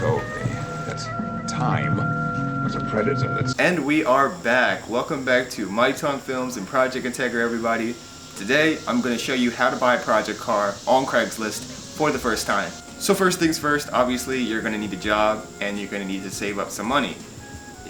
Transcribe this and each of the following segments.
told me that time was a predator that's... And we are back. Welcome back to Mighty Tongue Films and Project Integra, everybody. Today, I'm going to show you how to buy a project car on Craigslist for the first time. So first things first, obviously, you're going to need a job and you're going to need to save up some money.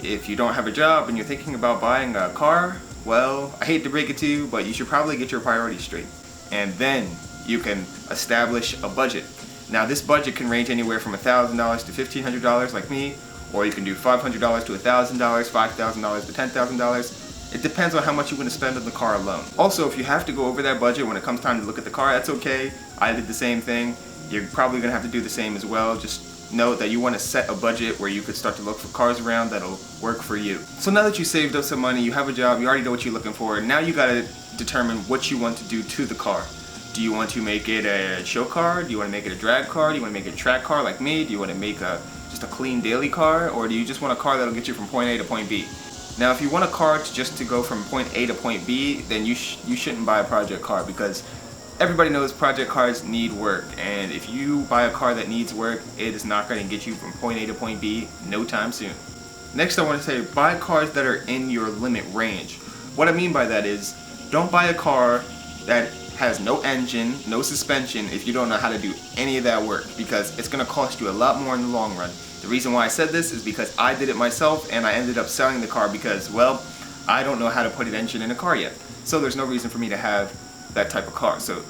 If you don't have a job and you're thinking about buying a car, well, I hate to break it to you, but you should probably get your priorities straight. And then you can establish a budget. Now this budget can range anywhere from $1,000 to $1,500 like me, or you can do $500 to $1,000, $5,000 to $10,000. It depends on how much you want to spend on the car alone. Also, if you have to go over that budget when it comes time to look at the car, that's okay. I did the same thing. You're probably going to have to do the same as well. Just note that you want to set a budget where you could start to look for cars around that'll work for you. So now that you saved up some money, you have a job, you already know what you're looking for, now you got to determine what you want to do to the car. Do you want to make it a show car? Do you want to make it a drag car? Do you want to make it a track car like me? Do you want to make just a clean daily car? Or do you just want a car that'll get you from point A to point B? Now if you want a car just to go from point A to point B, then you shouldn't buy a project car, because everybody knows project cars need work, and if you buy a car that needs work, it is not going to get you from point A to point B no time soon. Next I want to say, buy cars that are in your limit range. What I mean by that is, don't buy a car that has no engine, no suspension if you don't know how to do any of that work, because it's going to cost you a lot more in the long run. The reason why I said this is because I did it myself and I ended up selling the car because, well, I don't know how to put an engine in a car yet. So there's no reason for me to have that type of car. So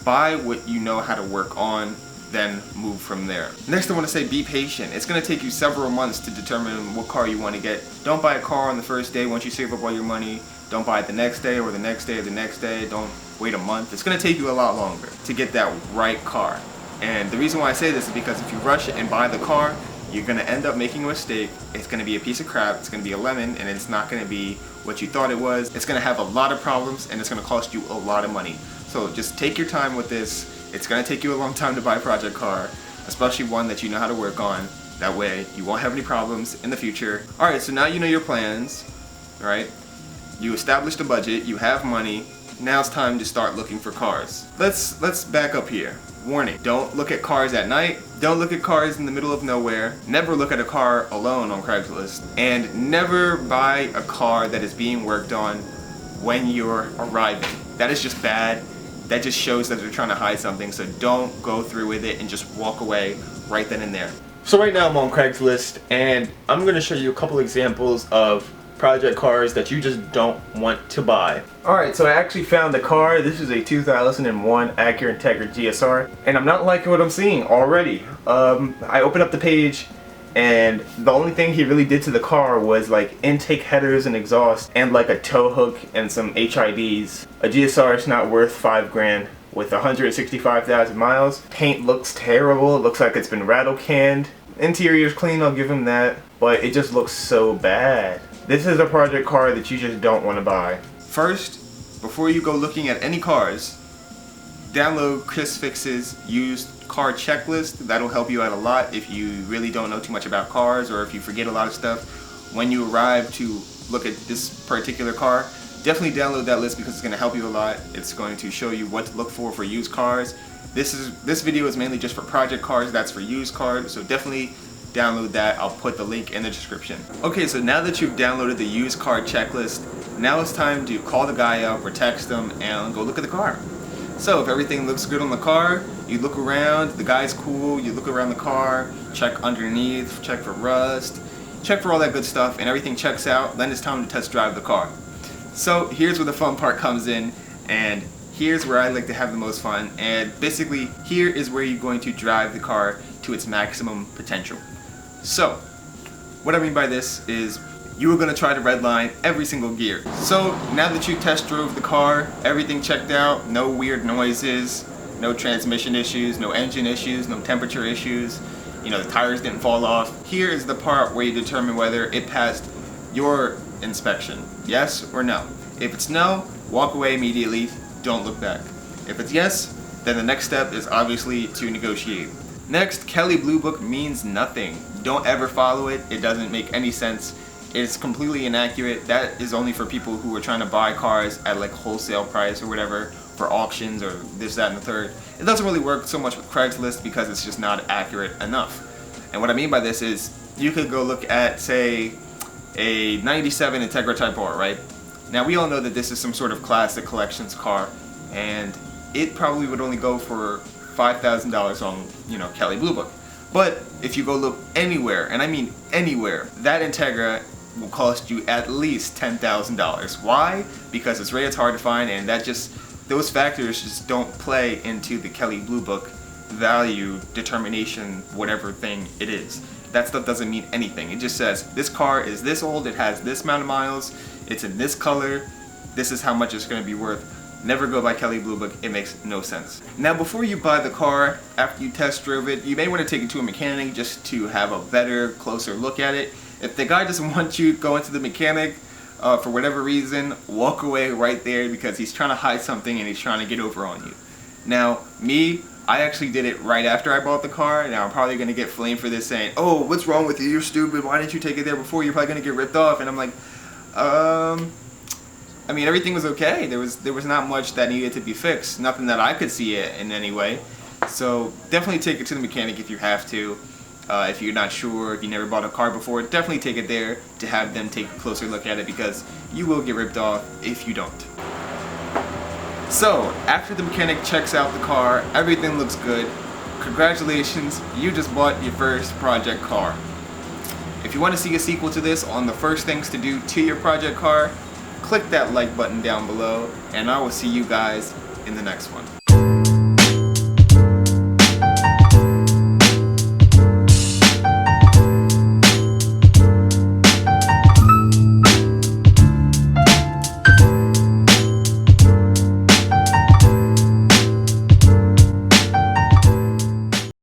buy what you know how to work on, then move from there. Next I want to say, be patient. It's going to take you several months to determine what car you want to get. Don't buy a car on the first day once you save up all your money. Don't buy it the next day or the next day or the next day. Don't wait a month. It's going to take you a lot longer to get that right car. And the reason why I say this is because if you rush and buy the car, you're going to end up making a mistake. It's going to be a piece of crap. It's going to be a lemon, and it's not going to be what you thought it was. It's going to have a lot of problems, and it's going to cost you a lot of money. So just take your time with this. It's going to take you a long time to buy a project car, especially one that you know how to work on. That way you won't have any problems in the future. Alright, so now you know your plans, right? You established a budget, you have money. Now it's time to start looking for cars. Let's back up here. Warning, don't look at cars at night. Don't look at cars in the middle of nowhere. Never look at a car alone on Craigslist. And never buy a car that is being worked on when you're arriving. That is just bad. That just shows that they're trying to hide something. So don't go through with it and just walk away right then and there. So right now I'm on Craigslist and I'm going to show you a couple examples of project cars that you just don't want to buy. Alright, so I actually found the car. This is a 2001 Acura Integra GSR, and I'm not liking what I'm seeing already. I opened up the page, and the only thing he really did to the car was like intake headers and exhaust, and like a tow hook and some HIDs. A GSR is not worth $5 grand with 165,000 miles. Paint looks terrible. It looks like it's been rattle canned. Interior's clean, I'll give him that, but it just looks so bad. This is a project car that you just don't want to buy. First, before you go looking at any cars, download Chris Fix's used car checklist. That'll help you out a lot if you really don't know too much about cars, or if you forget a lot of stuff when you arrive to look at this particular car. Definitely download that list because it's going to help you a lot. It's going to show you what to look for used cars. This video is mainly just for project cars. That's for used cars, so definitely download that. I'll put the link in the description. Okay, so now that you've downloaded the used car checklist, now it's time to call the guy up or text him and go look at the car. So if everything looks good on the car, you look around, the guy's cool, you look around the car, check underneath, check for rust, check for all that good stuff, and everything checks out, then it's time to test drive the car. So here's where the fun part comes in, and here's where I like to have the most fun, and basically here is where you're going to drive the car to its maximum potential. So, what I mean by this is you are going to try to redline every single gear. So, now that you test drove the car, everything checked out, no weird noises, no transmission issues, no engine issues, no temperature issues, you know, the tires didn't fall off. Here is the part where you determine whether it passed your inspection. Yes or no. If it's no, walk away immediately, don't look back. If it's yes, then the next step is obviously to negotiate. Next, Kelly Blue Book means nothing. Don't ever follow it. It doesn't make any sense. It's completely inaccurate. That is only for people who are trying to buy cars at like wholesale price or whatever, for auctions or this, that, and the third. It doesn't really work so much with Craigslist because it's just not accurate enough. And what I mean by this is you could go look at, say, a 97 Integra Type R, right? Now we all know that this is some sort of classic collections car, and it probably would only go for $5,000 on, you know, Kelley Blue Book. But if you go look anywhere, and I mean anywhere, that Integra will cost you at least $10,000. Why? Because it's rated hard to find, and those factors just don't play into the Kelley Blue Book value determination, whatever thing it is. That stuff doesn't mean anything. It just says this car is this old, it has this amount of miles, it's in this color, this is how much it's going to be worth. Never go by Kelley Blue Book, it makes no sense. Now before you buy the car, after you test drove it, you may want to take it to a mechanic just to have a better, closer look at it. If the guy doesn't want you going to the mechanic for whatever reason, walk away right there, because he's trying to hide something and he's trying to get over on you. Now, me, I actually did it right after I bought the car. Now I'm probably going to get flamed for this, saying, oh, what's wrong with you? You're stupid. Why didn't you take it there before? You're probably going to get ripped off. And I'm like, I mean, everything was okay. There was not much that needed to be fixed. Nothing that I could see it in any way. So definitely take it to the mechanic if you have to. If you're not sure, if you never bought a car before, definitely take it there to have them take a closer look at it, because you will get ripped off if you don't. So, after the mechanic checks out the car, everything looks good. Congratulations, you just bought your first project car. If you want to see a sequel to this on the first things to do to your project car, click that like button down below, and I will see you guys in the next one.